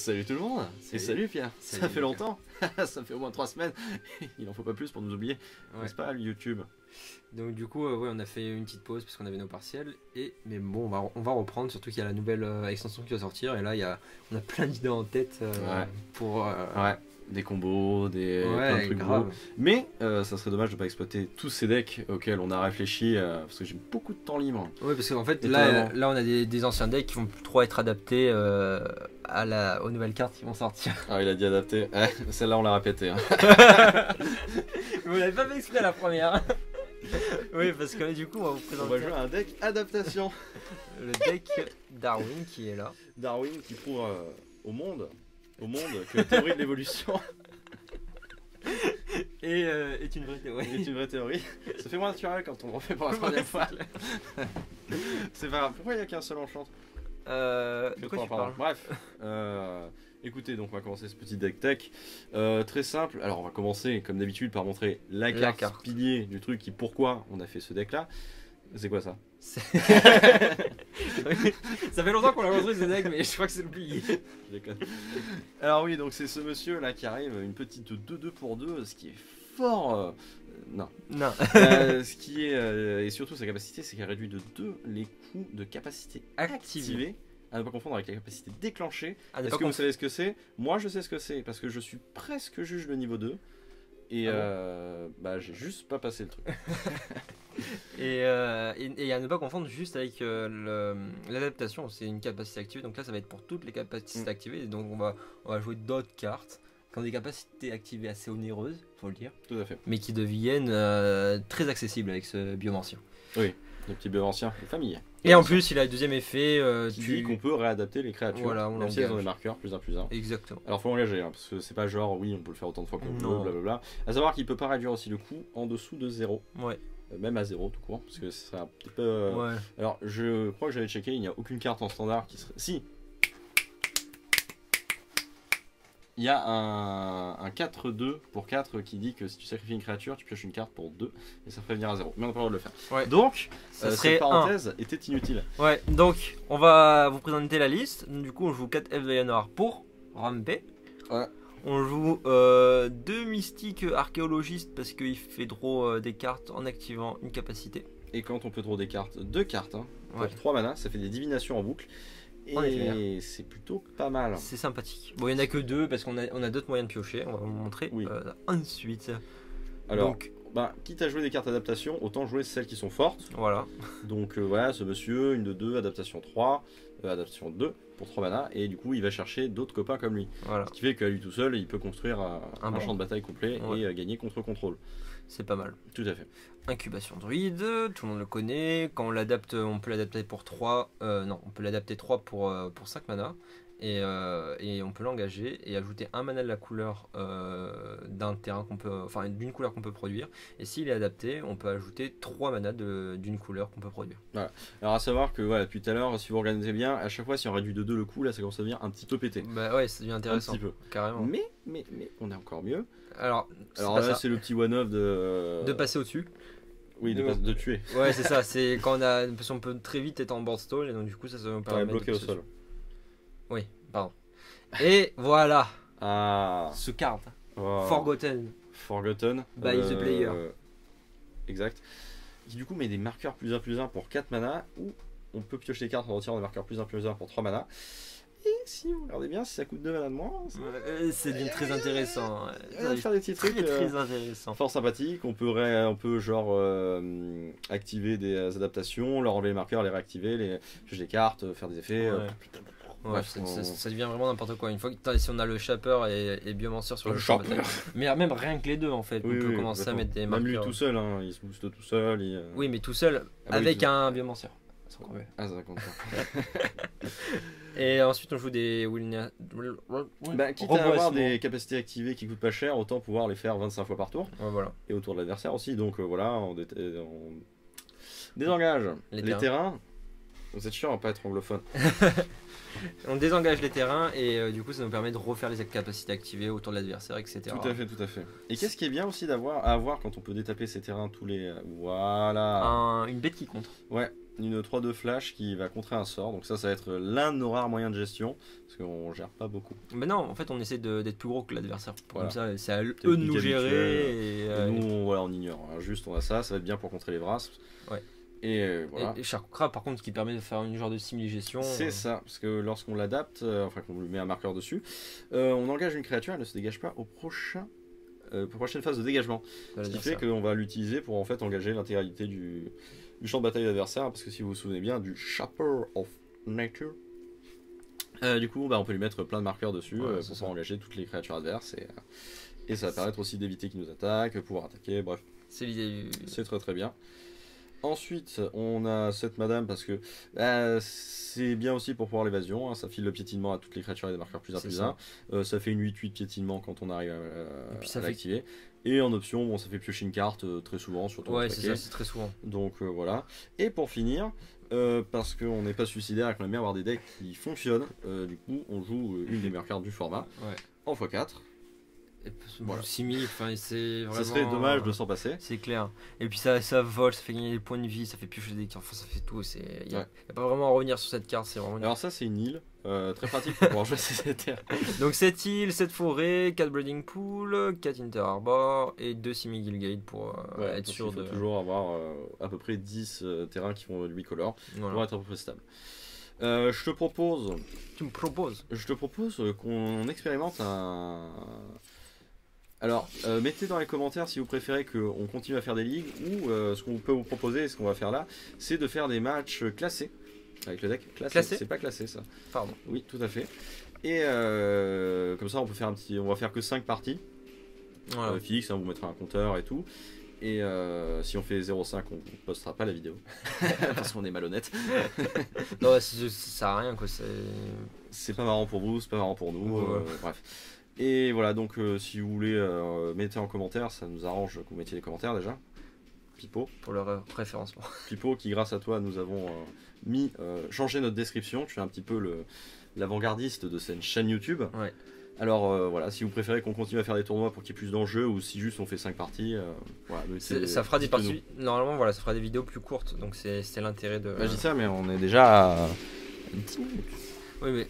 Salut tout le monde. Et salut Pierre. Salut, Ça fait Lucas. longtemps. Ça fait au moins 3 semaines. Il en faut pas plus pour nous oublier. Ouais. N'est-ce pas, YouTube? Donc du coup, ouais, on a fait une petite pause parce qu'on avait nos partiels. Mais bon, on va reprendre, surtout qu'il y a la nouvelle extension qui va sortir. Et là, on a plein d'idées en tête Ouais. pour... Ouais. Des combos, plein de trucs grave. gros. Mais ça serait dommage de pas exploiter tous ces decks auxquels on a réfléchi parce que j'ai beaucoup de temps libre. Ouais, parce qu'en fait, Étonnamment. là, on a des anciens decks qui vont plus trop être adaptés aux nouvelles cartes qui vont sortir. Ah, il a dit adapter. Celle-là, on l'a répété. Hein. Vous l'avez pas fait exprès la première. Oui, parce que du coup, on va vous On va présenter jouer à un deck adaptation. le deck Darwin qui est là. Darwin qui prouve au monde que la théorie de l'évolution Est une vraie théorie. est une vraie théorie. Ça fait moins naturel quand on le refait pour la troisième fois. C'est pas grave. Pourquoi il n'y a qu'un seul enchanteur? De quoi tu parles? Bref, écoutez, donc on va commencer ce petit deck tech. Très simple. Alors on va commencer comme d'habitude par montrer la carte pilier du truc pourquoi on a fait ce deck là. C'est quoi ça? Ça fait longtemps qu'on a construit ce deck, mais je crois que c'est le pilier. Je déconne. Alors oui, donc c'est ce monsieur là qui arrive, une petite 2-2 pour 2, ce qui est fort. Non. Non. Ce qui est et surtout sa capacité, c'est qu'elle réduit de 2 les coûts de capacité activée. À ne pas confondre avec la capacité déclenchée. Est-ce que vous savez ce que c'est? Moi je sais ce que c'est parce que je suis presque juge de niveau 2 et j'ai juste pas passé le truc. Et à ne pas confondre juste avec l'adaptation, c'est une capacité activée, donc là ça va être pour toutes les capacités activées, et donc on va jouer d'autres cartes qui ont des capacités activées assez onéreuses, faut le dire, Tout à fait. mais qui deviennent très accessibles avec ce biomancien. Oui, le petit bœuf ancien de famille. Et en plus il a le deuxième effet, Qui dit qu'on peut réadapter les créatures, Voilà, on même si elles ont l'engage. des marqueurs plus 1 plus 1. Exactement. Alors faut engager, hein, parce que c'est pas genre oui on peut le faire autant de fois qu'on Non. veut, blablabla. À savoir qu'il peut pas réduire aussi le coût en dessous de 0. Ouais. Même à 0 tout court, parce que ce serait un petit peu... Ouais. Alors je crois que j'avais checké, il n'y a aucune carte en standard qui serait... Si. Il y a un 4-2 pour 4 qui dit que si tu sacrifies une créature, tu pioches une carte pour 2 et ça ferait venir à 0. Mais on n'a pas le droit de le faire. Ouais. Donc, Ça serait cette parenthèse était inutile. Ouais, donc on va vous présenter la liste. Du coup, on joue 4 F de noir pour ramper. Ouais. On joue 2 mystiques archéologistes parce qu'il fait draw des cartes en activant une capacité. Et quand on peut draw des cartes, 2 cartes, hein, pour Ouais. 3 mana, ça fait des divinations en boucle. En Et c'est plutôt pas mal. C'est sympathique. Bon, il n'y en a que 2 parce qu'on a d'autres moyens de piocher. On va vous montrer Oui. ensuite. Alors, Donc, quitte à jouer des cartes adaptation, autant jouer celles qui sont fortes. voilà. Donc voilà, ce monsieur, une de 2, adaptation 3, adaptation 2 pour 3 mana, et du coup il va chercher d'autres copains comme lui. Voilà. Ce qui fait qu'à lui tout seul, il peut construire un bon. champ de bataille complet Ouais. et gagner contre contrôle. C'est pas mal. Tout à fait. Incubation druide, tout le monde le connaît. Quand on l'adapte, on peut l'adapter pour 3. Non, on peut l'adapter 3 pour 5 mana. Et on peut l'engager et ajouter un mana de la couleur d'un terrain qu'on peut, enfin d'une couleur qu'on peut produire. Et s'il est adapté, on peut ajouter 3 mana d'une couleur qu'on peut produire. Voilà. Alors à savoir que voilà, depuis tout à l'heure, si vous regardez bien, à chaque fois si on réduit de 2 le coup, là ça commence à devenir un petit peu pété. Bah ouais, ça devient intéressant. Un petit peu. Carrément. Mais on est encore mieux. Alors Alors là c'est le petit one-off de passer au-dessus. Oui, de tuer. Ouais, c'est ça. C'est quand parce qu'on peut très vite être en board stall et donc du coup ça va nous Ouais, permettre bloqué de au passer sol. au-dessus. Oui, pardon. Et voilà, Ah. ce card. Oh. Forgotten. Forgotten. By the player. Exact. Qui du coup met des marqueurs plus 1 pour 4 mana, ou on peut piocher des cartes en retirant des marqueurs plus 1 pour 3 mana. Et si vous regardez bien, si ça coûte 2 mana de moins, C'est devient très intéressant. ça va faire des petits trucs Très intéressant. fort sympathiques. On peut genre activer des adaptations, leur enlever les marqueurs, les réactiver, les piocher des cartes, faire des effets. Ouais. Ouais, Bref, ça devient vraiment n'importe quoi. Une fois que si on a le Shaper et Biomancer sur Le le champ de Shaper. bataille. Mais même rien que les deux en fait, Oui, on peut oui, commencer à complètement. mettre des Même marqueurs. lui tout seul, hein, il se booste tout seul. Oui, mais tout seul Ah bah oui, avec tout- un Biomancer. C'est encore mieux. Ah, ça compte pas. Et ensuite on joue des Quitte à avoir des capacités activées qui coûtent pas cher, autant pouvoir les faire 25 fois par tour. Ouais, voilà. Et autour de l'adversaire aussi. Donc voilà, on désengage Les les terrains. Vous êtes chiant à pas être anglophone. On désengage les terrains et du coup ça nous permet de refaire les capacités activées autour de l'adversaire, etc. Tout à fait, tout à fait. Et qu'est-ce qui est bien aussi à avoir quand on peut détaper ces terrains tous les... Voilà. Une bête qui contre. Ouais, une 3-2 flash qui va contrer un sort. Donc ça va être l'un de nos rares moyens de gestion. Parce qu'on gère pas beaucoup. Mais non, en fait on essaie d'être plus gros que l'adversaire. Voilà. Comme ça, c'est à eux de nous gérer. Et nous, on ignore. Juste, on a ça. Ça va être bien pour contrer les Vrasps. Ouais. Et voilà. Et Sharkra par contre, ce qui permet de faire une genre de simili-gestion. C'est ça, parce que lorsqu'on l'adapte, enfin qu'on lui met un marqueur dessus, on engage une créature, elle ne se dégage pas pour prochaine phase de dégagement. Ce qui fait qu'on va l'utiliser pour en fait engager l'intégralité du champ de bataille de l'adversaire, parce que si vous vous souvenez bien du Shaper of Nature, du coup on peut lui mettre plein de marqueurs dessus pour pouvoir engager toutes les créatures adverses, et ça va permettre aussi d'éviter qu'ils nous attaquent, pouvoir attaquer, bref. C'est l'idée. C'est très très bien. Ensuite, on a cette madame parce que c'est bien aussi pour pouvoir l'évasion. Ça file le piétinement à toutes les créatures et des marqueurs plus 1 plus 1. Ça fait une 8-8 piétinement quand on arrive à l'activer. Et en option, ça fait piocher une carte très souvent. Surtout ouais, c'est ça, c'est très souvent. Donc voilà. Et pour finir, parce qu'on n'est pas suicidaire et qu'on aime bien avoir des decks qui fonctionnent, du coup, on joue une des meilleures cartes du format en x4. Voilà. 6000, enfin c'est vraiment... Ça serait dommage de s'en passer. C'est clair. Et puis ça vole, ça fait gagner des points de vie, ça fait piocher des cartes, enfin ça fait tout. Il n'y a pas vraiment à revenir sur cette carte. Vraiment... Alors ça c'est une île, très pratique pour pouvoir jouer ces terres. Donc cette île, cette forêt, 4 Breeding Pool, 4 Inter Harbor et 2 Simi Gilgate pour être sûr de... Il faut toujours avoir à peu près 10 terrains qui font du bicolore pour être à peu près stable. Je te propose... Tu me proposes? Je te propose qu'on expérimente un... Alors, mettez dans les commentaires si vous préférez qu'on continue à faire des ligues ou ce qu'on peut vous proposer et ce qu'on va faire là, c'est de faire des matchs classés avec le deck classé. C'est pas classé ça. Pardon. Oui, tout à fait. Et comme ça, on peut faire on va faire que 5 parties. Voilà. Fixe, vous mettra un compteur et tout. Et si on fait 0,5, on postera pas la vidéo parce qu'on est malhonnête. Non, ça sert à rien quoi. C'est pas marrant pour vous, c'est pas marrant pour nous. Bref. Et voilà, donc si vous voulez, mettez en commentaire, ça nous arrange que vous mettiez des commentaires déjà. Pipo. Pour leur référencement. Pipo, qui grâce à toi, nous avons changé notre description. Tu es un petit peu l'avant-gardiste de cette chaîne YouTube. Ouais. Alors voilà, si vous préférez qu'on continue à faire des tournois pour qu'il y ait plus d'enjeux ou si juste on fait 5 parties, voilà. Ça fera des parties. Normalement, voilà, ça fera des vidéos plus courtes, donc c'est l'intérêt de. Je dis ça, mais on est déjà à 10 minutes. Oui, mais.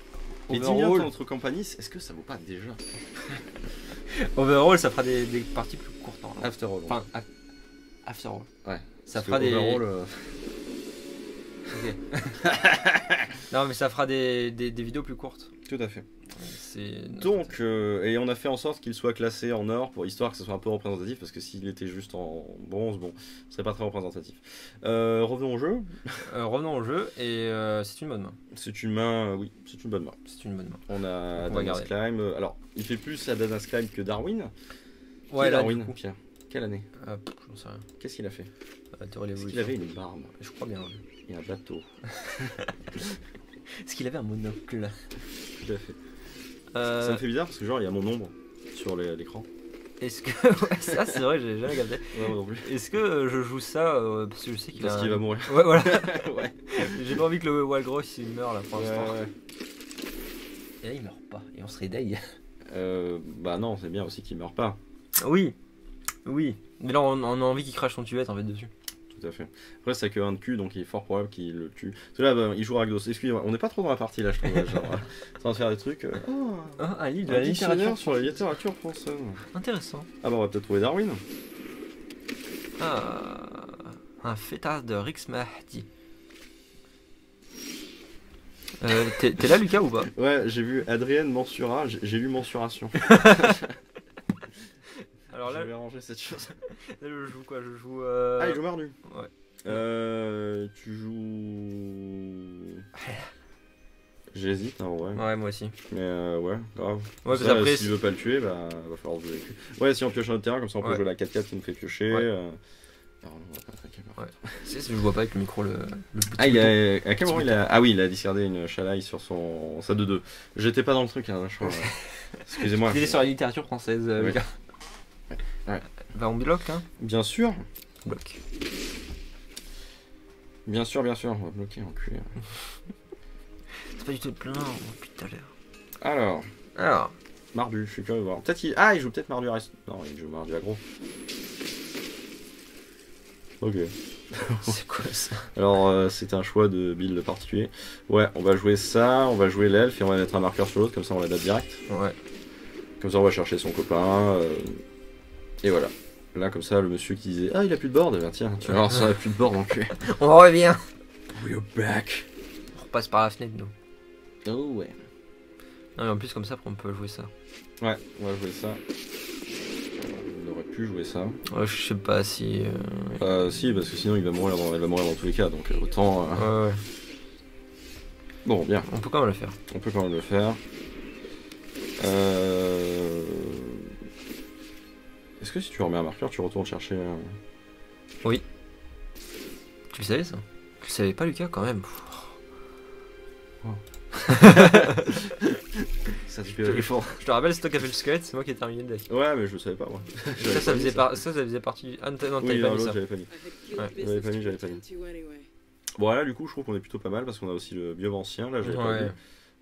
Et 10 minutes entre compagnies, est-ce que ça vaut pas déjà? Overall, ça fera des parties plus courtes. After all. Enfin, after all. Ouais. Ça fera des. Overall, Ok. Non, mais ça fera des vidéos plus courtes. Tout à fait. Donc, et on a fait en sorte qu'il soit classé en or pour histoire que ce soit un peu représentatif, parce que s'il était juste en bronze, bon, ce serait pas très représentatif. Revenons au jeu. Revenons au jeu, et c'est une bonne main. C'est une main, oui, c'est une bonne main. C'est une bonne main. On a Dana's Climb. Alors, il fait plus à Dana's Climb que Darwin. Ouais, là, Darwin, Pierre. Quelle année? J'en sais rien. Qu'est-ce qu'il a fait? Est-ce qu'il avait une barbe? Je crois bien. Et un bateau. Est-ce qu'il avait un monocle? Tout à fait. Ça me fait bizarre parce que genre il y a mon ombre sur l'écran. Est-ce que ouais, ça c'est vrai, j'ai jamais regardé. Ouais, non plus. Est-ce que je joue ça parce que je sais qu'il va mourir. Ouais, voilà. Ouais. J'ai pas envie que le Walgross il meure là pour l'instant. Ouais. Et là il meurt pas et on se réveille. Bah non, c'est bien aussi qu'il meurt pas. Oui. Mais là on a envie qu'il crache son tuvette en fait dessus. Tout à fait. Après, c'est que un de cul, donc il est fort probable qu'il le tue. Parce que là, il joue Rakdos. Excusez-moi, on n'est pas trop dans la partie là, je trouve. Genre, en train de faire des trucs. Un livre de la littérature sur la littérature française. Intéressant. Ah bah, on va peut-être trouver Darwin. Un fêtard de Rix Mahdi. T'es là, Lucas, ou pas? Ouais, j'ai vu Adrienne Mensura, j'ai lu Mensuration. Alors là, je vais ranger cette chose. Là, je joue quoi? Je joue. Ah, il joue Mardu. Ouais. Tu joues. J'hésite, hein, ouais. Ouais, moi aussi. Mais ouais, grave. Ouais, ça, après, si tu veux pas le tuer, bah va falloir jouer avec lui. Ouais, si on pioche un autre terrain, comme ça on peut jouer la 4-4 qui nous fait piocher. Ouais. Alors, on va pas attaquer. Ouais. Je vois pas avec le micro le petit à quel moment il a. Ah oui, il a discardé une chalaille sur sa 2-2. J'étais pas dans le truc, hein, je crois. Excusez-moi. Il est sur la littérature française, Lucas. Ouais. Bah on bloque, hein. Bien sûr. Bloc. Bien sûr, on va bloquer, enculé. C'est pas du tout plein depuis tout à Alors. l'heure. Mardu, je suis curieux de voir. Peut-être il joue peut-être Mardu à reste. Non, il joue Mardu aggro. Ok. C'est quoi ça? Alors, c'est un choix de build particulier. Ouais, on va jouer ça, on va jouer l'elfe et on va mettre un marqueur sur l'autre, comme ça on l'adapte direct. Ouais. Comme ça on va chercher son copain. Et voilà. Là, comme ça, le monsieur qui disait il a plus de board, ben tiens, tu vas voir, ça a plus de board non plus. On revient. We're back. On repasse par la fenêtre, nous. Oh ouais. Non, mais en plus, comme ça, après, on peut jouer ça. Ouais, on va jouer ça. On aurait pu jouer ça. Ouais, je sais pas si. Si, parce que sinon il va mourir dans tous les cas, donc autant. Ouais. Bon, bien. On peut quand même le faire. On peut quand même le faire. Est-ce que si tu remets un marqueur, tu retournes chercher. Oui. Tu le savais ça? Tu le savais pas, Lucas, quand même. Wow. Ça te fait fort. Je te rappelle, c'est toi qui as fait le squelette, c'est moi qui ai terminé le deck. Ouais, mais je le savais pas moi. Ça faisait partie. Ah non, t'avais pas mis ça. J'avais pas mis. Ouais. J'avais pas mis. Bon, là, du coup, je trouve qu'on est plutôt pas mal parce qu'on a aussi le vieux ancien. Là, j'avais pas vu.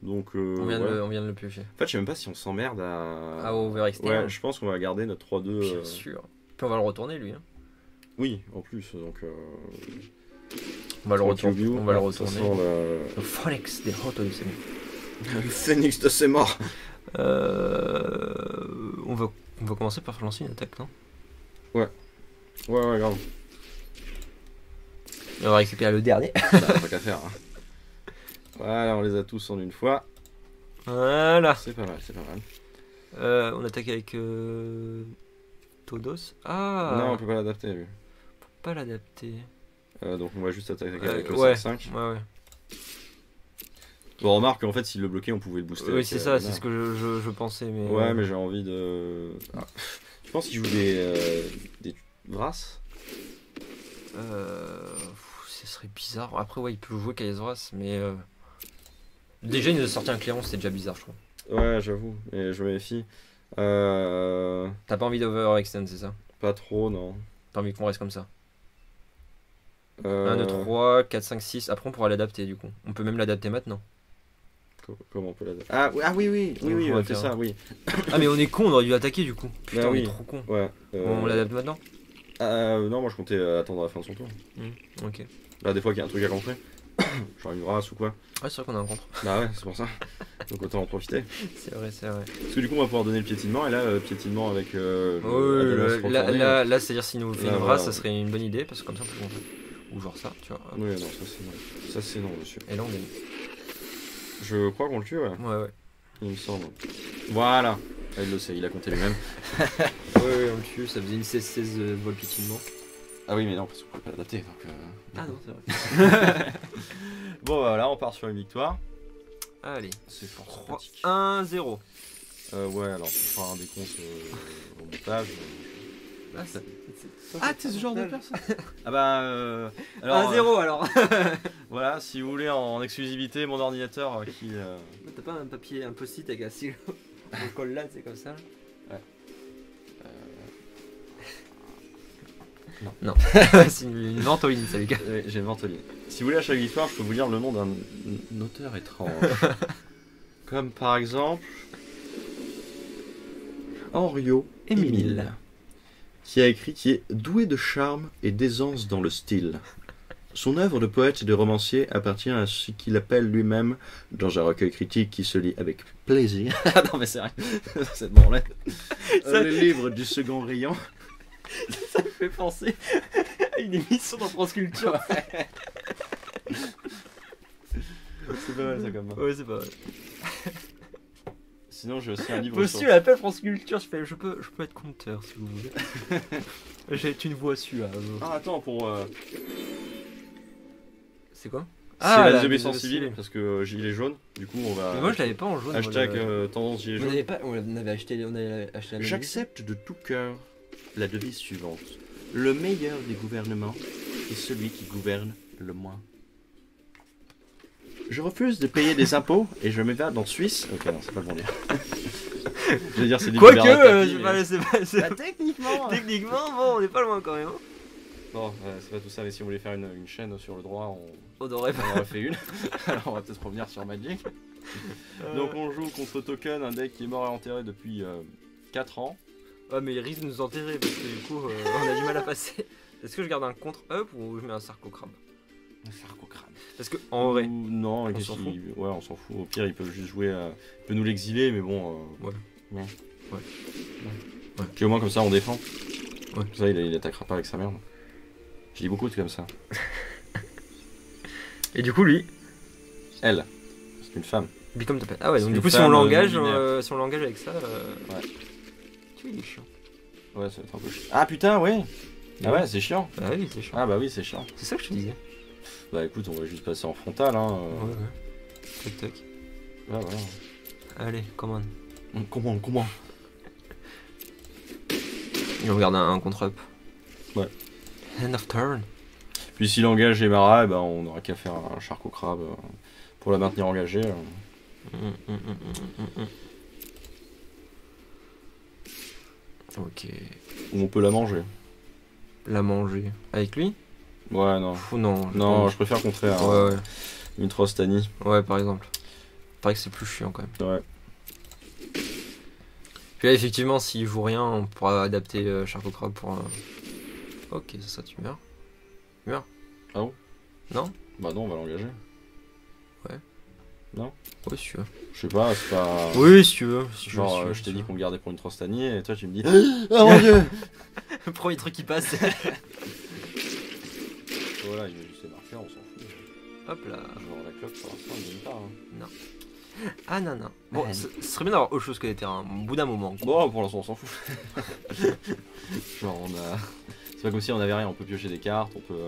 Donc, on vient de le piocher. En fait, je sais même pas si on s'emmerde à overextend. Ouais, je pense qu'on va garder notre 3-2. Bien sûr. Puis on va le retourner lui. Hein. Oui, en plus. Donc, on va le retourner. On va le retourner. Le Phoenix des Hot Odyssey. Le Phoenix de ses morts. On va commencer par lancer une attaque, non? Ouais, grave. Et on va récupérer le dernier. Bah, pas qu'à faire. Hein. Voilà, on les a tous en une fois. Voilà. C'est pas mal. On attaque avec Todos. Ah. Non, on peut pas l'adapter, lui. On peut pas l'adapter. Donc on va juste attaquer avec le 5. Ouais. Bon, remarque qu'en fait, s'il le bloquait, on pouvait le booster. Oui, c'est ça, c'est ce que je pensais. Mais ouais, mais j'ai envie de. Je pense qu'il joue des Vras. Ce serait bizarre. Après, ouais, il peut jouer Kai's Vras, mais. Déjà, il nous a sorti un clairon, c'était déjà bizarre, je trouve. Ouais, j'avoue, mais je me méfie. T'as pas envie d'overextend, c'est ça? Pas trop, non. T'as envie qu'on reste comme ça? 1, 2, 3, 4, 5, 6. Après, on pourra l'adapter du coup. On peut même l'adapter maintenant. Comment on peut l'adapter? Ah oui, on fait ça, oui. Ah, mais on est con, on aurait dû attaquer du coup. Putain, on est trop con. Ouais. On l'adapte maintenant? Non, moi je comptais attendre la fin de son tour. Ok. Là, des fois qu'il y a un truc à contrer. Genre une race ou quoi. Ouais, c'est vrai qu'on a un contre. Bah ouais, c'est pour ça. Donc autant en profiter. C'est vrai. Parce que du coup, on va pouvoir donner le piétinement. Et là, piétinement avec. Là, c'est-à-dire s'il nous fait une race, ça serait une bonne idée. Parce que comme ça, on peut contrer. Ou genre ça, tu vois. Oui, non, ça c'est non. Ça c'est non, monsieur. Et là, on gagne. Je crois qu'on le tue, ouais. Ouais. Il me semble. Voilà. Il le sait, il a compté lui-même. Ouais, on le tue. Ça faisait une 16 vol piétinement. Ah oui, mais non, parce qu'on peut pas l'adapter. Donc, Ah non, c'est vrai. Bon, voilà, on part sur une victoire. Allez, c'est fort 3, 1, 0. Ouais, alors on fera un décompte au montage. T'es ce genre de personne. Ah bah. Alors, 1-0 alors. Voilà, si vous voulez en exclusivité, mon ordinateur qui. T'as pas un papier, un post-it avec un stylo? On colle là, c'est comme ça. Ouais. Non. C'est une ventoline, ça, Lucas. Oui, j'ai une ventoline. Si vous voulez à chaque victoire, je peux vous lire le nom d'un auteur étrange. Comme par exemple. Henriot Émile. Qui est doué de charme et d'aisance dans le style. Son œuvre de poète et de romancier appartient à ce qu'il appelle lui-même, dans un recueil critique qui se lit avec plaisir. Non mais c'est vrai, cette branlette. Les livres du second rayon. Ça me fait penser à une émission dans France Culture. C'est pas mal ça comme moi. Ouais, c'est pas mal. Sinon j'ai aussi un livre. Monsieur appelle France Culture, je peux être conteur si vous voulez. J'ai une voix suave. Ah attends pour. C'est quoi? C'est la désobéissance civile parce que gilet jaune. Du coup on va. Mais moi je l'avais pas en jaune. Hashtag tendance gilet jaune. On avait acheté la. J'accepte de tout cœur la devise suivante. Le meilleur des gouvernements est celui qui gouverne le moins. Je refuse de payer des impôts et je m'évade en Suisse. Ok, non, c'est pas le bon dire. Je veux dire, c'est des quoique, techniquement. Techniquement, bon, on n'est pas loin quand même. Non, c'est pas tout ça, mais si on voulait faire une chaîne sur le droit, on aurait fait une. Alors on va peut-être revenir sur Magic. Donc on joue contre Token, un deck qui est mort et enterré depuis 4 ans. Ouais, mais il risque de nous enterrer parce que du coup on a du mal à passer. Est-ce que je garde un contre-up ou je mets un Sarcocrabe? Un Sarcocrabe. Parce que en vrai. Non, on s'en fout. Ouais, on s'en fout. Au pire, il peut juste jouer. Il peut nous l'exiler, mais bon. Ouais. Ouais. Ouais. Puis au moins, comme ça, on défend. Ouais. Comme ça, il attaquera pas avec sa merde. Je dis beaucoup de comme ça. Et du coup, lui. Elle. C'est une femme. Become Top. Ah ouais, donc C'est du coup, une si on femme l'engage non-binaire. avec ça. Ouais. Tu vois, il est chiant. Ouais, ça va être un peu chiant. Ah putain, ouais. Ah ouais, c'est chiant. Bah oui, c'est chiant. Ah bah oui, c'est chiant. C'est ça que je te disais. Bah écoute, on va juste passer en frontal, hein. Ouais. Tac tac. Ouais, ouais. Allez, commande. Comment Et on regarde un contre-up. Ouais. End of turn. Puis s'il engage Emara, bah, on n'aura qu'à faire un Charcocrabe pour la maintenir engagée. Ok. Ou on peut la manger. La manger. Avec lui? Ouais, non. Ou non. Non, je préfère contrer ouais. une Trostani. Ouais, par exemple. Paraît que c'est plus chiant quand même. Ouais. Puis là, effectivement, s'il joue rien, on pourra adapter Charcocrabe pour. Ok, ça tu meurs. Tu meurs. Ah bon? Non? Bah non, on va l'engager. Ouais. Non? Ouais, si tu veux. Je sais pas, c'est pas. Oui, si tu veux. Genre, je t'ai dit qu'on le gardait pour une Trostani et toi tu me dis. Oh mon dieu! Le premier truc qui passe. Voilà, il met juste les marqueurs, on s'en fout. Hop là. Genre la clope pour l'instant, il n'aime pas. Hein. Non. Ah non, non. Bon, ce serait bien d'avoir autre chose que des terrains, au bout d'un moment. Bon, pour l'instant, on s'en fout. Genre, on a. C'est pas comme si on avait rien, on peut piocher des cartes, on peut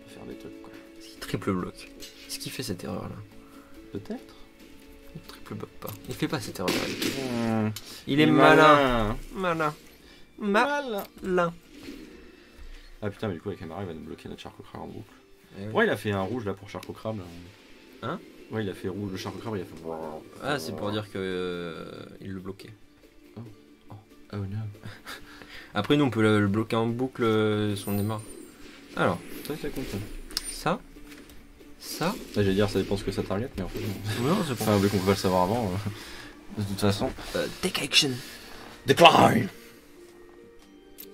faire des trucs quoi. Triple bloc. Qu'est-ce qu'il fait cette erreur là? Peut-être. Il triple bloc pas. Il fait pas cette erreur là. Mmh. Il est malin. Malin. Ah putain, mais du coup, avec Emara, il va nous bloquer notre Charcocrabe en boucle. Ouais. Ouais, il a fait un rouge là pour Charcocrabe. Là. Hein? Ouais, il a fait rouge. Le Charcocrabe, il a fait. Ah, c'est pour dire que il le bloquait. Oh non. Après, nous on peut le bloquer en boucle son démarre. Alors, Ça, c'est content. ça. Là, j'allais dire, ça dépend ce que ça target, mais en fait, non. Non, c'est Enfin, vu qu'on peut pas le savoir avant, de toute façon. Take action. Décline.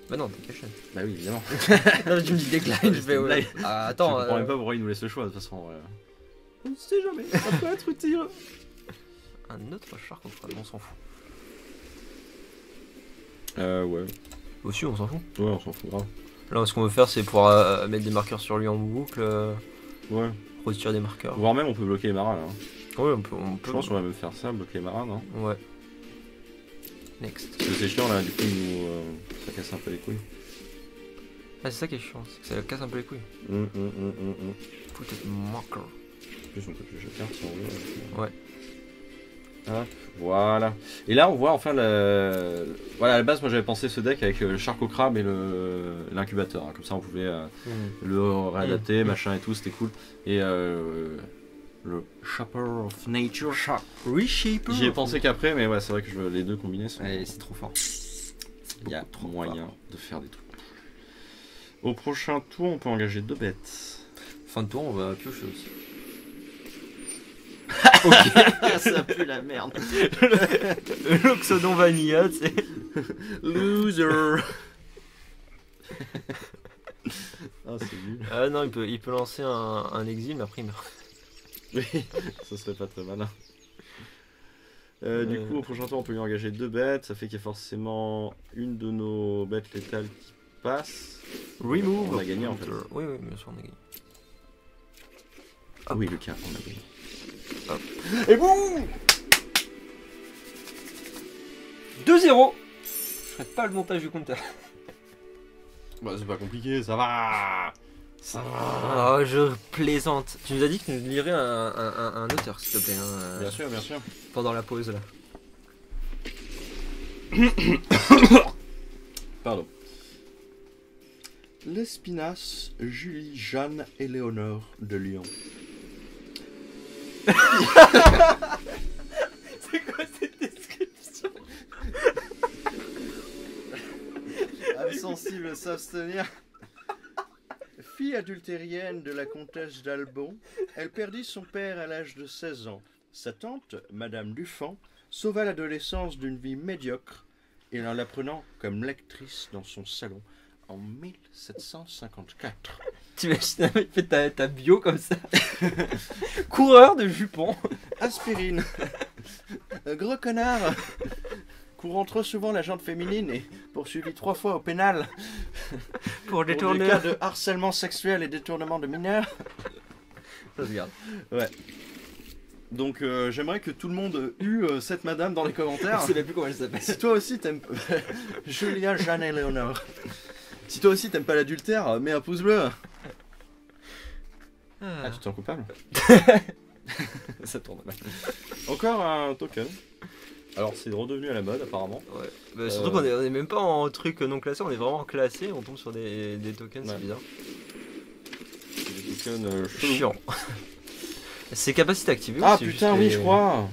Bah non, take action. Bah oui, évidemment. Non, mais tu me dis décline, je fais ouais. Ah, attends. Je comprends même pas pourquoi il nous laisse le choix, de toute façon. On ne sait jamais, ça peut être utile. Un autre char qu'on fera, on s'en fout. Ouais. Aussi, on s'en fout. Ouais, on s'en fout grave. Là, ce qu'on veut faire, c'est pouvoir mettre des marqueurs sur lui en boucle, Ouais. retirer des marqueurs. Voire même, on peut bloquer les marins là. Ouais, on peut. Je pense qu'on va même faire ça, bloquer les marins, non? Ouais. Next. Parce que c'est chiant là, du coup, ça casse un peu les couilles. Ah, c'est ça qui est chiant, c'est que ça casse un peu les couilles. Faut être marqueur. En plus, on peut piocher carte si on veut. Ouais. Hop, voilà. Et là, on voit enfin le. Voilà, à la base, moi j'avais pensé ce deck avec le Charcocrabe et l'incubateur. Hein. Comme ça, on pouvait le réadapter, machin et tout, c'était cool. Et le Shaper of Nature. Reshaper. J'y ai pensé qu'après, mais ouais, c'est vrai que les deux combinés sont. Ouais, c'est trop fort. Il y a trop moyen de faire des trucs. Au prochain tour, on peut engager 2 bêtes. Fin de tour, on va piocher aussi. Ok, ça pue la merde. L'Oxodon Vanilla, tu sais. Loser. Ah, c'est nul. Ah non, il peut lancer un exil, mais après il meurt. Oui, ça serait pas très malin. Du coup, au prochain tour, on peut lui engager 2 bêtes. Ça fait qu'il y a forcément une de nos bêtes létales qui passe. Remove. On a gagné en fait. Oui, bien sûr, on a gagné. Ah oui, Lucas, on a gagné. Hop. Et boum 2-0. Je ferai pas le montage du compteur. Bah, c'est pas compliqué, ça va. Ça va. Oh, je plaisante. Tu nous as dit que tu nous lirais un auteur, s'il te plaît. Hein, bien sûr, bien sûr. Pendant la pause, là. Pardon. L'Espinasse, Julie, Jeanne et Léonore de Lyon. C'est quoi cette description? Âme sensible, s'abstenir. Fille adultérienne de la comtesse d'Albon, elle perdit son père à l'âge de 16 ans. Sa tante, Madame Dufan, sauva l'adolescence d'une vie médiocre et en la prenant comme lectrice dans son salon en 1754. T'imagines un mec fait ta bio comme ça. Coureur de jupons. Aspirine. Un gros connard. Courant trop souvent la jante féminine et poursuivi 3 fois au pénal. Pour des cas de harcèlement sexuel et détournement de mineurs. Ça se garde. Ouais. Donc j'aimerais que tout le monde eût cette madame dans les commentaires. Je sais même plus comment elle s'appelle. Si toi aussi t'aimes... Julia Jeanne Éléonore. Si toi aussi t'aimes pas l'adultère, mets un pouce bleu. Ah, tu te sens coupable. Ça tourne mal. Encore un token. Alors c'est redevenu à la mode apparemment. Ouais. Bah, surtout qu'on est même pas en truc non classé, on est vraiment classé, on tombe sur des tokens, ouais. C'est bizarre. Des tokens chiants. C'est capacité activée. Ah putain oui je crois.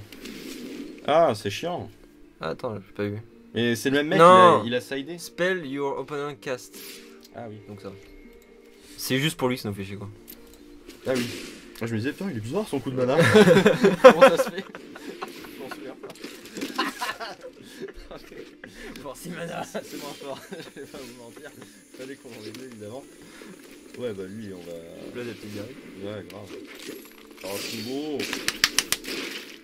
Ah c'est chiant. Ah, attends, j'ai pas vu. Et c'est le même mec, il a sidé. Spell your opponent cast. Ah oui. Donc ça. C'est juste pour lui que ça nous fait chier quoi. Ah oui. Moi je me disais putain il est bizarre son coup de mana. Comment ça se fait? Je m'en souviens pas. Pour 6 mana, c'est moins fort, je vais pas vous mentir. Fallait qu'on en ait deux évidemment. Ouais bah lui on va... l'adapter direct. Ouais grave. Alors c'est beau.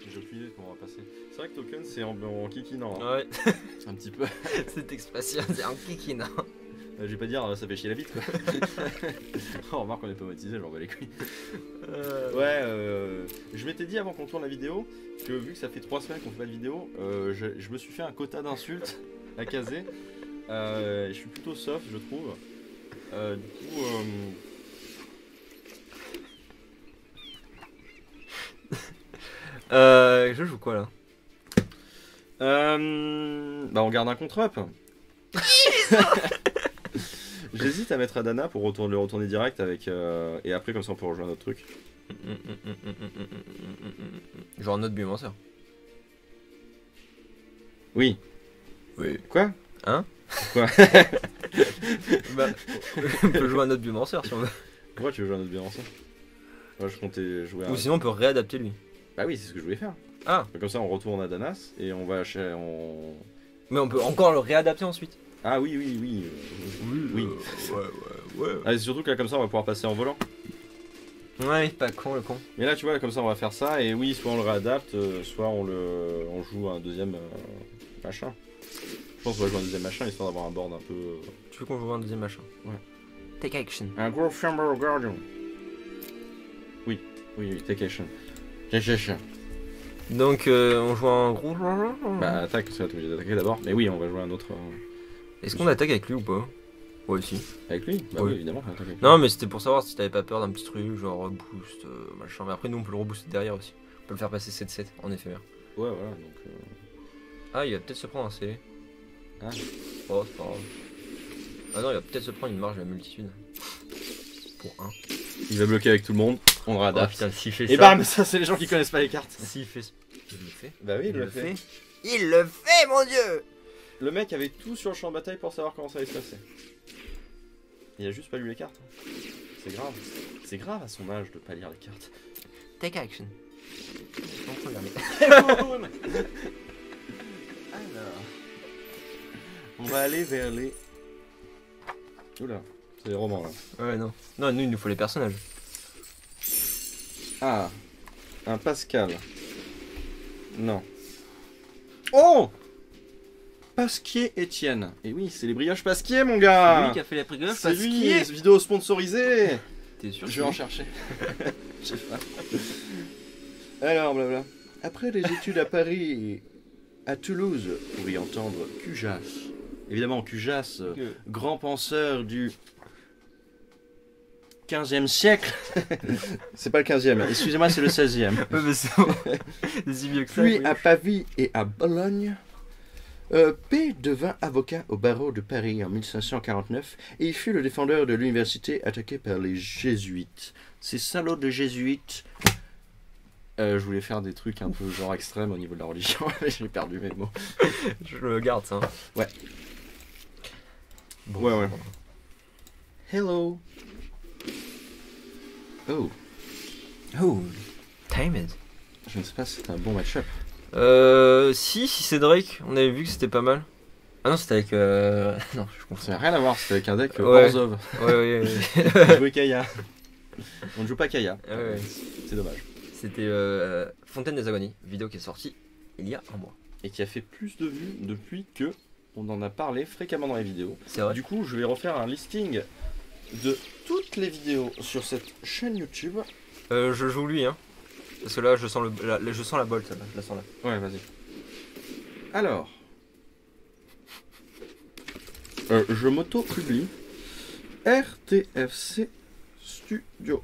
J'ai aucune idée comment on va passer. C'est vrai que token c'est en kikinant. Hein. Ouais. Un petit peu. Cette expression c'est en kikinant. Je vais pas dire ça fait chier la bite quoi. Oh, remarque qu'on est pas monétisé, j'en bats les couilles. Ouais, je m'étais dit avant qu'on tourne la vidéo que vu que ça fait 3 semaines qu'on fait pas de vidéo, je me suis fait un quota d'insultes à caser. Je suis plutôt soft je trouve. Du coup... je joue quoi là? Bah on garde un contre-up. J'hésite à mettre Adana pour le retourner direct avec et après comme ça on peut rejoindre notre truc. Genre un autre biomanceur. Oui. Oui. Quoi? Hein? Quoi? Bah, on peut jouer un autre biomanceur si on veut. Pourquoi tu veux jouer un autre biomanceur? Moi je comptais jouer Ou sinon on peut réadapter lui. Bah oui c'est ce que je voulais faire. Ah. Comme ça on retourne à Danas et on va Mais on peut encore le réadapter ensuite. Ah oui. Ouais. Ah, c'est surtout que là comme ça on va pouvoir passer en volant. Ouais, pas con le con. Mais là tu vois comme ça on va faire ça et oui soit on le réadapte, soit on joue un deuxième machin. Je pense qu'on va jouer un deuxième machin histoire d'avoir un board un peu... Tu veux qu'on joue un deuxième machin? Ouais. Take action. Un gros Chamber Guardian. Oui, take action. Donc on joue un gros... Bah attaque, ça va être obligé d'attaquer d'abord. Mais oui on va jouer un autre... Est-ce qu'on attaque avec lui ou pas? Ouais si. Avec lui? Bah oui évidemment on attaque avec lui. Non mais c'était pour savoir si t'avais pas peur d'un petit truc genre boost, machin. Mais après nous on peut le rebooster derrière aussi. On peut le faire passer 7-7 en éphémère. Ouais voilà donc... Ah il va peut-être se prendre un CL. Ah. Oh c'est pas grave. Ah non il va peut-être se prendre une marge de la multitude. Pour 1. Il va bloquer avec tout le monde, on le réadapte. Oh putain s'il fait et ça... bam ça c'est les gens qui connaissent pas les cartes. S'il fait... Il le fait. Bah oui il le fait. Il le fait mon dieu. Le mec avait tout sur le champ de bataille pour savoir comment ça allait se passer. Il a juste pas lu les cartes. C'est grave. C'est grave à son âge de pas lire les cartes. Take action. Alors, on va aller vers les... Oula, c'est des romans là. Ouais non. Non nous il nous faut les personnages. Ah, un Pascal. Non. Oh, Pasquier Étienne. Et oui, c'est les brioches Pasquier, mon gars. C'est lui qui a fait les brioches Pasquier. C'est lui, vidéo sponsorisée. T'es sûr? Je vais en chercher. Je sais pas. Alors, blabla. Après des études à Paris et à Toulouse, pour y entendre Cujas. Évidemment, Cujas, grand penseur du 15e siècle. C'est pas le 15e, excusez-moi, c'est le 16e. Ouais, mais c'est bon. C'est mieux que ça. Puis à Pavie et à Bologne, P devint avocat au barreau de Paris en 1549 et il fut le défendeur de l'université attaquée par les jésuites. Ces salauds de jésuites. Je voulais faire des trucs un peu genre extrêmes au niveau de la religion, mais j'ai perdu mes mots. Je le garde ça. Ouais. Bon, ouais. Hello. Oh. Oh, timed. Je ne sais pas si c'est un bon match-up. Si c'est Drake, on avait vu que c'était pas mal. Ah non, c'était avec. Non, je comprends. Ça n'a rien à voir, c'était avec un deck Ouais. Orzhov. Ouais. On jouait Kaya. On ne joue pas Kaya. Ouais. C'est dommage. C'était Fontaine des Agonies, vidéo qui est sortie il y a un mois. Et qui a fait plus de vues depuis que on en a parlé fréquemment dans les vidéos. C'est vrai. Du coup, je vais refaire un listing de toutes les vidéos sur cette chaîne YouTube. Je joue lui, hein. Parce que là, je sens je sens la bolt, là. Je la sens là. Ouais, vas-y. Alors, je m'auto-publie RTFC Studio.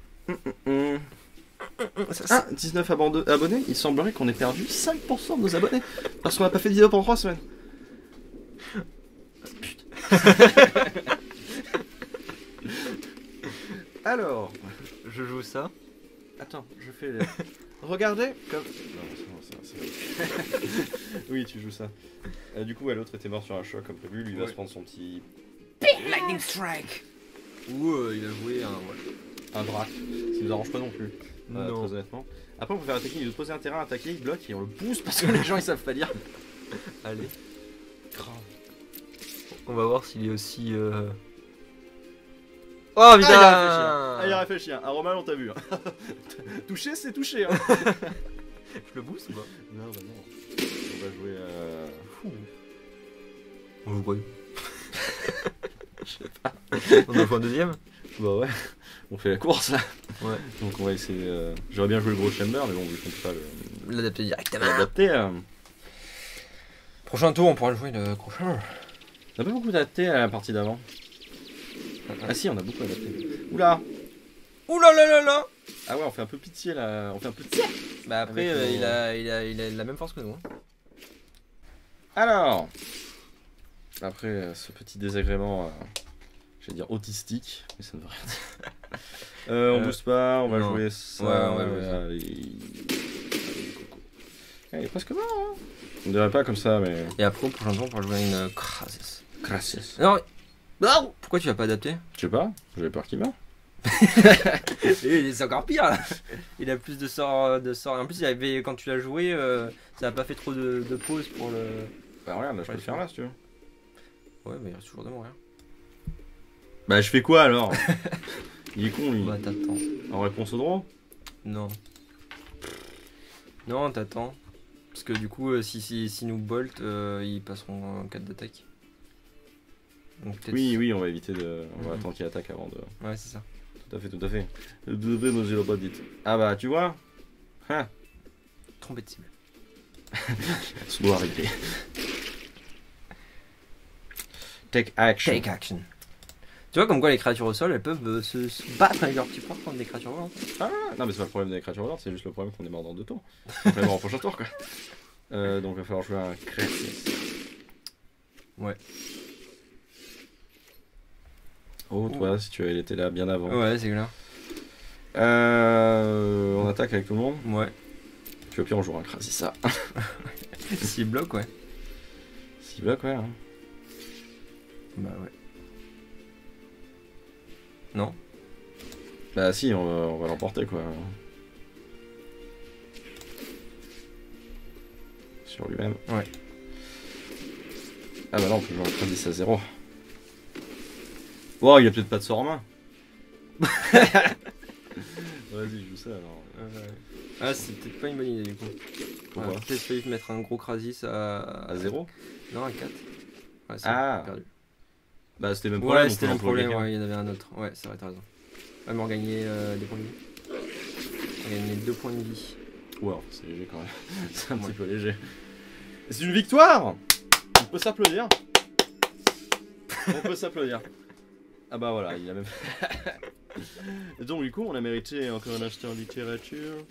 19 abonnés. Il semblerait qu'on ait perdu 5% de nos abonnés parce qu'on n'a pas fait de vidéo pendant 3 semaines. Putain. Alors, Je joue ça. attends, je fais. Regardez comme. Non, c'est oui, tu joues ça. Du coup, l'autre était mort sur un choc comme prévu. Lui, il va se prendre son petit. Lightning Strike. Ou il a joué Un drac. Ce qui nous arrange pas non plus. Non. Très honnêtement. Après, on peut faire un technique de poser un terrain, attaquer, il bloque et on le pousse parce que les gens ils savent pas lire. Allez. Grave. On va voir s'il est aussi. Oh putain. Il a réfléchi. Un Romal, on t'a vu. Toucher, c'est toucher. Hein. Je le booste ou pas? Non, bah non. On va jouer. Fou. On joue quoi? Je sais pas. On en joue un deuxième? Bah ouais. On fait la course là. Ouais. Donc on va essayer. J'aurais bien joué le gros chamber, mais bon, vu qu'on peut pas L'adapter directement. l'adapter. Prochain tour, on pourra le jouer le prochain. On a pas beaucoup adapté à la partie d'avant. Ah si, on a beaucoup adapté. Oula. Ouh là là là là. Ah ouais, on fait un peu pitié là. On fait un peu pitié. Bah après, Avec il a la même force que nous. Hein. Alors. Après ce petit désagrément, je vais dire autistique, mais ça ne veut rien dire. On booste pas, on va non. jouer ça. Ouais, on va jouer ça. Allez. Il est presque mort, hein. On dirait pas comme ça, mais. Et après, au prochain tour, on pourra jouer une Krasis. Gracias. Non, non. Pourquoi tu vas pas adapter? Je sais pas, j'avais peur qu'il meure. C'est encore pire là. Il a plus de sorts. En plus, il avait, quand tu l'as joué, ça a pas fait trop de pause pour le. Bah regarde, là je peux le faire là si tu veux. Ouais, mais il reste toujours de mourir. Bah je fais quoi alors? Il est con lui. Bah t'attends. En réponse au droit? Non. Non, t'attends. Parce que du coup, si nous bolt, ils passeront en 4 d'attaque. Donc peut-être. Oui, on va éviter de. On va attendre qu'il attaque avant de. Ouais, c'est ça. Tout à fait. Vous devez nous le pas dit. Ah bah tu vois? Hein? Trompé de cible. Ça doit arriver. Take action. Take action. Tu vois comme quoi les créatures au sol elles peuvent se battre avec leur petit poing contre des créatures volantes. Ah non mais c'est pas le problème des créatures volantes, c'est juste le problème qu'on est mort dans 2 tours. On est mort au prochain tour quoi. Donc il va falloir jouer un Krasis. Ouais. Oh toi si tu avais été là bien avant. Ouais c'est clair. On attaque avec tout le monde. Ouais. Puis au pire on jouera un Krasis ça. S'il bloque ouais. S'il bloque ouais. Hein. Bah ouais. Non. Bah si on va l'emporter quoi. Sur lui-même. Ouais. Ah bah non on peut jouer un Krasis à 0. Oh il a peut-être pas de sort en main. Vas-y joue ça alors. Ah c'est peut-être pas une bonne idée du coup. Pourquoi peut-être failli mettre un gros Krasis à 0. Non à 4. Ouais, c'est perdu. Bah c'était le même problème. Ouais c'était le même problème, ouais, il y en avait un autre. Ouais c'est vrai t'as raison. Ouais mais on gagnait des points de vie. On gagnait 2 points de vie. Ouais c'est léger quand même. C'est un petit peu léger. C'est une victoire. On peut s'applaudir. On peut s'applaudir. Ah bah voilà, il a même. Et donc du coup on a mérité encore un acheteur en littérature.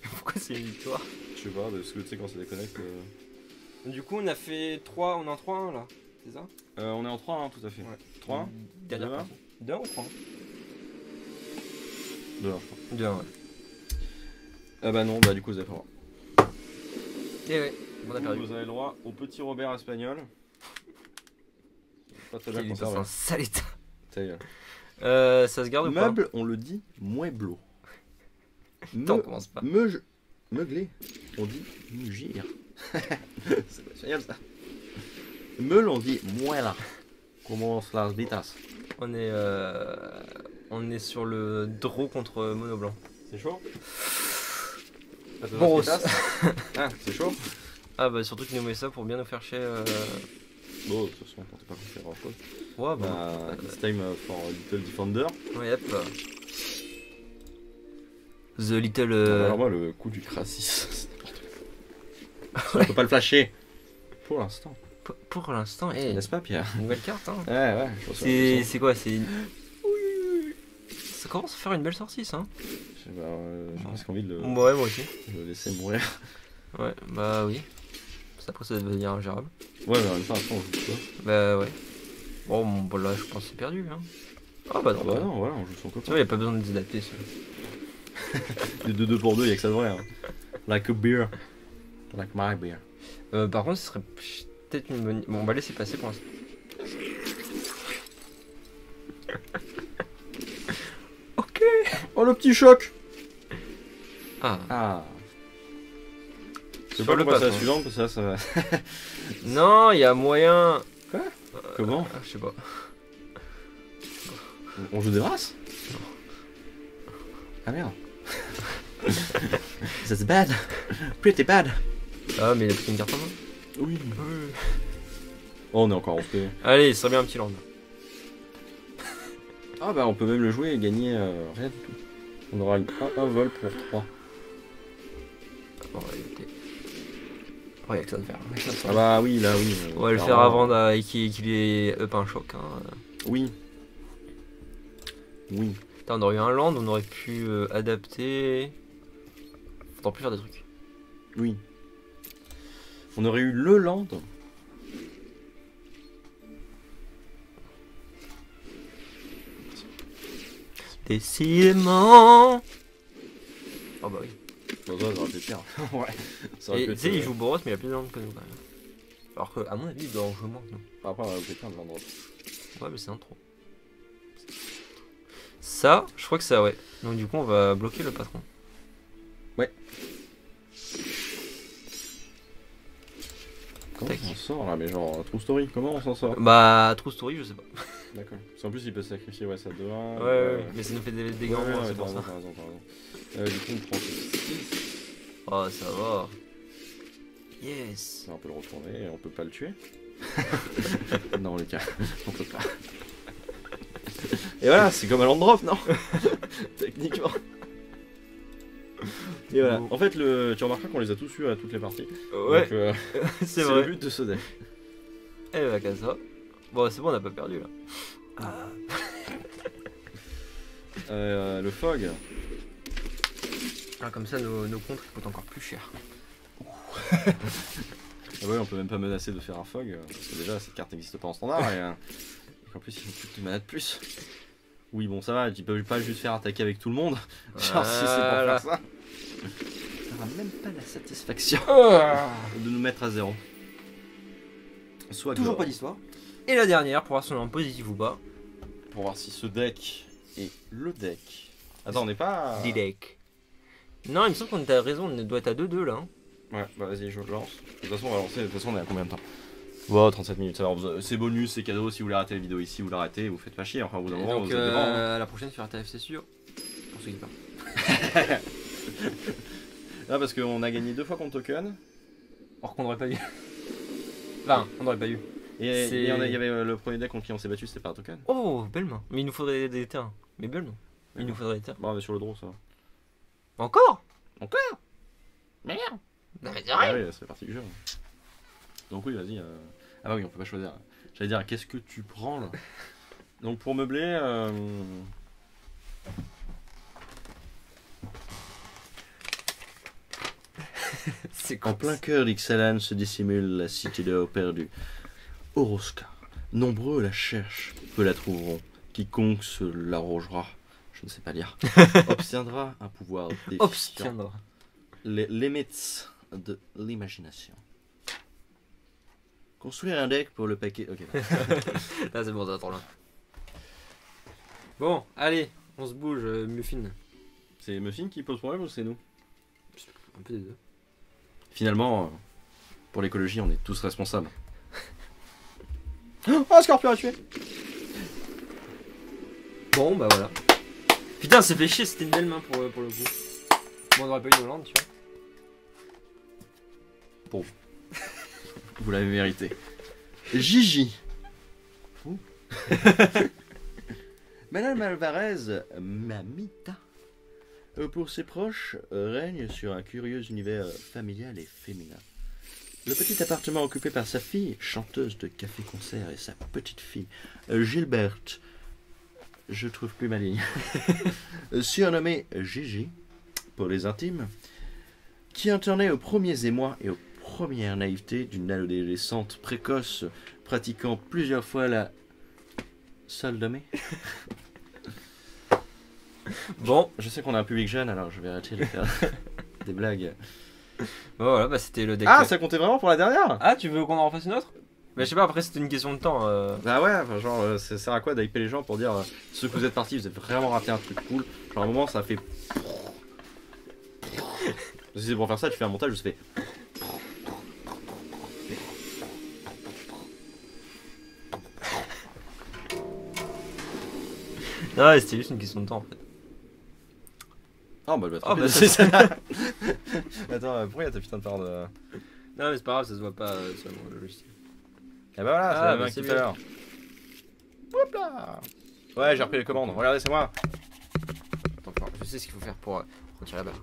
Pourquoi c'est une victoire? Je sais pas, parce que tu sais quand ça déconnecte. Du coup on a fait 3, on est en 3-1 là, c'est ça? On est en 3 hein, tout à fait. Ouais. 3 Dernière partie. 2 ou 3? 2 je crois. 2 ouais. Ah bah non, bah du coup vous avez pas le droit. Et ouais, on a perdu. Vous avez le droit au petit Robert espagnol. Pas très bien Il est dans conservé. un sale état. Ça y est. Ça se garde ou pas? Meuble, on le dit, mueblo. T'en commence pas. Meugler. On dit mugir. C'est pas génial ça. Meul, on dit muela. Comment las vitas. On est sur le draw contre mono blanc. C'est chaud. Bon, ah, c'est chaud. Ah bah surtout qu'il nous met ça pour bien nous faire chier. Bon, de toute façon, on pas faire grand chose. Ouais, bah. It's time for Little Defender. Ouais, hop. The Little. Alors, moi, le coup du Crassis, c'est n'importe quoi. On peut pas le flasher. Pour l'instant. Pour l'instant, n'est-ce pas, Pierre? Nouvelle carte, hein. Ouais, c'est quoi? C'est. Ça commence à faire une belle sortie, ça. J'ai presque envie de le. Ouais, moi aussi. De le laisser mourir. Ouais, bah oui. Après, ça va devenir ingérable. Ouais, mais en même temps, après, on joue quoi? Bah ouais. Bon, bah là, je pense que c'est perdu. Hein. Ah bah non. Bah non, voilà, on joue son copain. Tu vois, y a pas besoin de désadapter ça. De 2 pour 2, y'a que ça de vrai. Hein. Like a beer. Like my beer. Par contre, ce serait peut-être une bonne. Bon, on va laisser passer pour l'instant. Ok. Oh, le petit choc. Ah. Je sais pas pourquoi c'est la suivante, parce que ça va. Non, il y a moyen. Quoi? Comment? Je sais pas. On joue des races? Non. Ah merde. That's bad. Pretty bad. Ah, mais il a pris une carte en main. Oui. Oh, on est encore en PV. Allez, ça serait bien un petit land. Ah bah on peut même le jouer et gagner rien du tout. On aura un vol pour 3. Bon, écoutez. Oh, y'a que ça de faire. Ah bah oui, là oui. On va le faire avant qu'il ait up un choc. Hein. Oui. Oui. Putain, on aurait eu un land, on aurait pu adapter. Faudra plus faire des trucs. Oui. On aurait eu le land. Décidément. Oh bah oui. Bon, ça aurait pu faire. Ouais. Et tu sais, il joue Boros, mais il a plus de land que nous quand même. Alors que, à mon avis, il doit en jouer moins que nous. Après, on aurait pu faire de land drop. Ouais, mais c'est un trop. Ça, je crois que ça, ouais. Donc du coup, on va bloquer le patron. Ouais. Comment on s'en sort là? Mais genre, True Story, comment on s'en sort? Bah, True Story, je sais pas. D'accord. Parce qu'en plus, il peut se sacrifier, ouais, ça 2-1. Ouais, mais ça nous fait des dégâts en moins, c'est pour ça. T'as raison. Du coup, on prend 6. Oh, ça va. Yes. On peut le retourner et on peut pas le tuer. Non, les gars, on peut pas. Et voilà, c'est comme un land drop, non? Techniquement. Et voilà. En fait, tu remarqueras qu'on les a tous eu à toutes les parties. Ouais. Donc, c'est vrai. le but de ce deck. Eh bah, qu'à ça. Bon, c'est bon, on n'a pas perdu là. Le fog. Ah, comme ça, nos contres coûtent encore plus cher. Ah ouais, on peut même pas menacer de faire un fog. Parce que déjà, cette carte n'existe pas en standard. Et en plus, il faut plus de mana de plus. Oui, bon, ça va, tu peux pas juste faire attaquer avec tout le monde. Genre, si c'est pour faire ça. Ça n'a même pas la satisfaction de nous mettre à 0. Soit toujours pas d'histoire. Et la dernière, pour voir si on est en positif ou pas. Pour voir si ce deck est le deck. Attends, on n'est pas. Des decks. Non, il me semble qu'on était à raison, on doit être à 2-2 là. Hein. Ouais, bah vas-y, je lance. De toute façon, on va lancer. De toute façon, on est à combien de temps? Wow, 37 minutes. Alors, c'est bonus, c'est cadeau. Si vous voulez rater la vidéo ici, vous la ratez, vous faites pas chier. Enfin, vous donc, vous êtes devant. À la prochaine sur RTF, c'est sûr. Pour ceux qui partent. Là, parce qu'on a gagné 2 fois contre Token. Or qu'on n'aurait pas eu. Enfin, on n'aurait pas eu. Et il y avait le premier deck contre qui on s'est battu, c'était pas un Token. Oh, belle main. Mais il nous faudrait des terrains. Mais belle main. Il nous faudrait des terrains. Bon, mais sur le draw, ça va. Encore? Merde. Non, mais Ah oui, ça fait partie du jeu. Donc, oui, vas-y. Ah bah oui, on peut pas choisir. J'allais dire, qu'est-ce que tu prends là? Donc, pour meubler. C'est en plein cœur d'Ixalan se dissimule la cité de perdue. Oroska, nombreux la cherchent, peu la trouveront. Quiconque se l'arrogera, je ne sais pas lire, obtiendra un pouvoir défiant. Obtiendra. Les limits de l'imagination. Construire un deck pour le paquet. Ok. Là c'est bon, ça attend là. Bon, allez, on se bouge, Muffin. C'est Muffin qui pose problème ou c'est nous? Un peu des deux. Finalement, pour l'écologie, on est tous responsables. Oh, Scorpion a tué. Bon, bah voilà. Putain, c'est fait chier, c'était une belle main pour le coup. Bon, on aurait pas eu Hollande, tu vois. Bon. Vous l'avez mérité. Gigi. Madame Alvarez, Mamita, pour ses proches, règne sur un curieux univers familial et féminin. Le petit appartement occupé par sa fille, chanteuse de café-concert, et sa petite-fille, Gilberte, je trouve plus maligne, surnommée Gigi, pour les intimes, qui en est aux premiers émois et aux premières naïvetés d'une adolescente précoce, pratiquant plusieurs fois la sodomie. Bon, je sais qu'on a un public jeune, alors je vais arrêter de faire des blagues. Bon, voilà, bah c'était le deck. Ah, ça comptait vraiment pour la dernière? Ah, tu veux qu'on en refasse une autre? Bah, je sais pas, après c'était une question de temps. Bah ouais, enfin, genre, ça sert à quoi d'hyper les gens pour dire ceux que vous êtes partis, vous avez vraiment raté un truc cool. Genre, à un moment, ça fait. Si c'est pour faire ça, tu fais un montage où ça fait. Non, ouais, c'était juste une question de temps en fait. Oh bah, c'est ça. Attends, pourquoi il y a ta putain de part de. Non, mais c'est pas grave, ça se voit pas sur le logiciel. Et bah voilà, c'est la main c'est tout à l'heure. Hop là. Ouais, j'ai repris les commandes, regardez, c'est moi. Attends, je sais ce qu'il faut faire pour retirer la balle.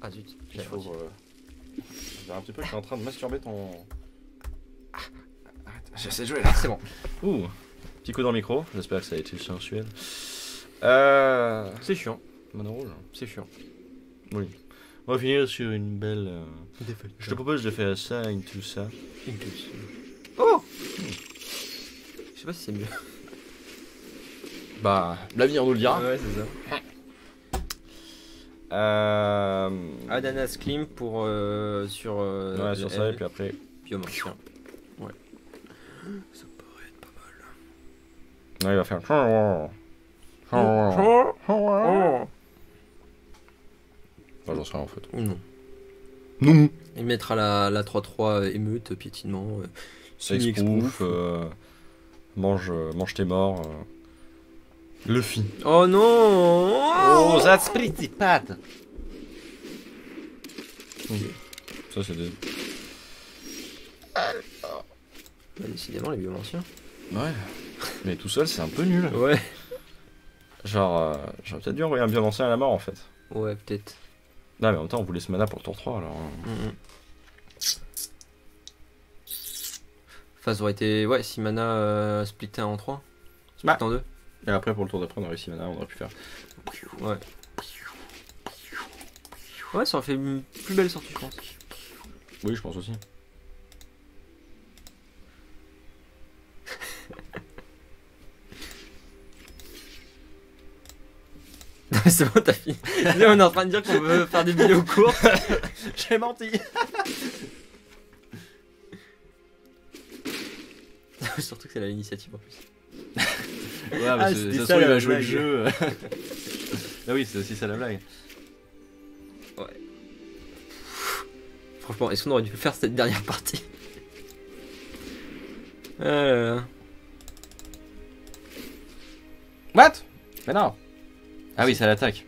Ah zut, Il faut. Je dirais un petit peu que je suis en train de masturber ton. Arrête, j'essaie de jouer là. C'est bon. Ouh, petit coup dans le micro, j'espère que ça a été sensuel. C'est chiant. Mono rouge. C'est chiant. Oui. On va finir sur une belle. Je te propose de faire ça, into ça. Oh. Je sais pas si c'est mieux. Bah, l'avenir nous le dira. Ouais, c'est ça. Ananas Clim pour sur. Ouais, sur ça, et puis après. Biomartien. Ouais. Ça paraît être pas mal. Ouais, il va faire. Enfin, j'en sais rien en fait. Non. Non. Il mettra la 3-3 émeute, piétinement. Sexproof, mange tes morts. Luffy. Oh non! Oh, that's pretty bad. Ça, c'est des. Bah, décidément, les biomanciens. Ouais. Mais tout seul, c'est un peu nul. Ouais. Genre, j'aurais peut-être dû envoyer un biomancien à la mort en fait. Ouais, peut-être. Non, mais en même temps, on voulait ce mana pour le tour 3 alors. Enfin, ça aurait été. Ouais, si mana splitté en 3. Split en 2. Et après, pour le tour d'après, on a réussi mana, on aurait pu faire. Ouais. Ouais, ça aurait fait une plus belle sortie, je pense. Oui, je pense aussi. C'est bon, t'as fini. Là, on est en train de dire qu'on veut faire des vidéos courtes. J'ai menti. Surtout que c'est l'initiative en plus. Ouais, mais ça se trouve, il va jouer le jeu. Ah oui, c'est aussi ça la blague. Ouais. Franchement, est-ce qu'on aurait dû faire cette dernière partie? What? Mais non. Ah oui, c'est l'attaque.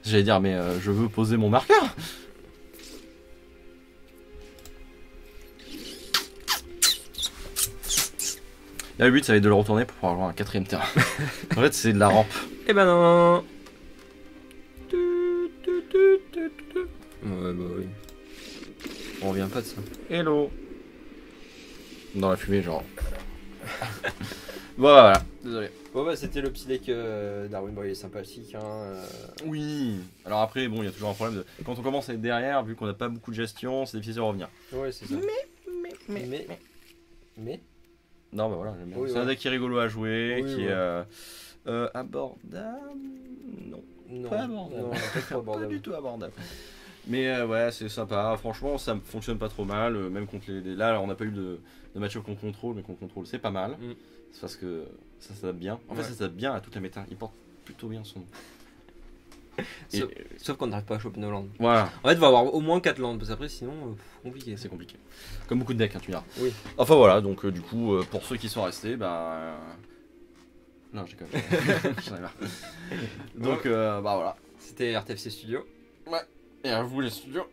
J'allais dire, mais je veux poser mon marqueur. Là, le but, ça va être de le retourner pour pouvoir avoir un 4ème terrain. En fait, c'est de la rampe. Eh ben non. Ouais, bah oui. On revient pas de ça. Hello. Dans la fumée, genre. Voilà, désolé. Bon bah c'était le petit deck Darwin, bon il est sympathique hein. Oui. Alors après, bon, il y a toujours un problème de... Quand on commence à être derrière, vu qu'on n'a pas beaucoup de gestion, c'est difficile de revenir. Ouais, c'est ça. Mais... Non, bah voilà, j'aime bien. Oui, c'est ouais. un deck qui est rigolo à jouer, Oui, qui ouais. est abordable. Non, pas abordable. Non, pas trop Pas abordable. du tout abordable. Mais ouais, c'est sympa. Franchement, ça fonctionne pas trop mal. Même contre les. Là, on n'a pas eu de match-up qu'on contrôle, mais qu'on contrôle, c'est pas mal. C'est parce que ça s'adapte bien. En fait, ça s'adapte bien à toute la méta. Il porte plutôt bien son nom. Sauf qu'on n'arrive pas à choper nos landes. Voilà. En fait, il va y avoir au moins 4 landes, parce qu'après, sinon, compliqué. C'est compliqué. Comme beaucoup de decks, hein, tu me diras. Oui. Enfin voilà, donc du coup, pour ceux qui sont restés, non, j'ai quand même. J'en ai marre. Donc, voilà. C'était RTFC Studio. Ouais. Et à vous les studios.